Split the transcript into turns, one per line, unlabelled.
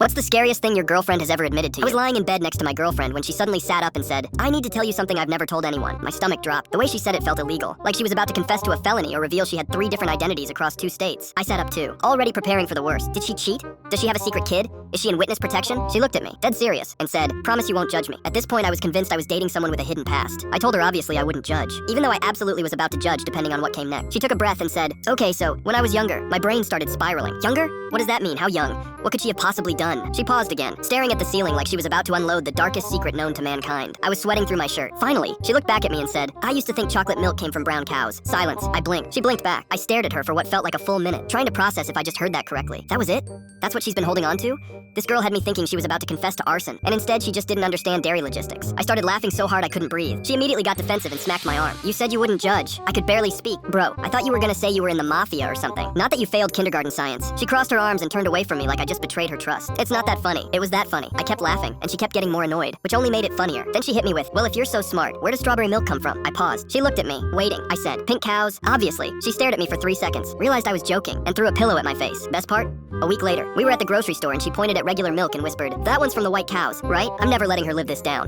What's the scariest thing your girlfriend has ever admitted to you? I was lying in bed next to my girlfriend when she suddenly sat up and said, "I need to tell you something I've never told anyone." My stomach dropped. The way she said it felt illegal, like she was about to confess to a felony or reveal she had 3 different identities across 2 states. I sat up too, already preparing for the worst. Did she cheat? Does she have a secret kid? Is she in witness protection? She looked at me, dead serious, and said, "Promise you won't judge me." At this point, I was convinced I was dating someone with a hidden past. I told her obviously I wouldn't judge, even though I absolutely was about to judge depending on what came next. She took a breath and said, "Okay, so when I was younger, my brain started spiraling." Younger? What does that mean? How young? What could she have possibly done? She paused again, staring at the ceiling like she was about to unload the darkest secret known to mankind. I was sweating through my shirt. Finally, she looked back at me and said, "I used to think chocolate milk came from brown cows." Silence. I blinked. She blinked back. I stared at her for what felt like a full minute, trying to process if I just heard that correctly. That was it? That's what she's been holding on to? This girl had me thinking she was about to confess to arson, and instead she just didn't understand dairy logistics. I started laughing so hard I couldn't breathe. She immediately got defensive and smacked my arm. "You said you wouldn't judge." I could barely speak. "Bro, I thought you were gonna say you were in the mafia or something. Not that you failed kindergarten science." She crossed her arms and turned away from me like I just betrayed her trust. "It's not that funny." It was that funny. I kept laughing, and she kept getting more annoyed, which only made it funnier. Then she hit me with, "Well, if you're so smart, where does strawberry milk come from?" I paused. She looked at me, waiting. I said, "Pink cows." Obviously. She stared at me for 3 seconds, realized I was joking, and threw a pillow at my face. Best part? A week later, we were at the grocery store and she pointed at regular milk and whispered, "That one's from the white cows, right?" I'm never letting her live this down.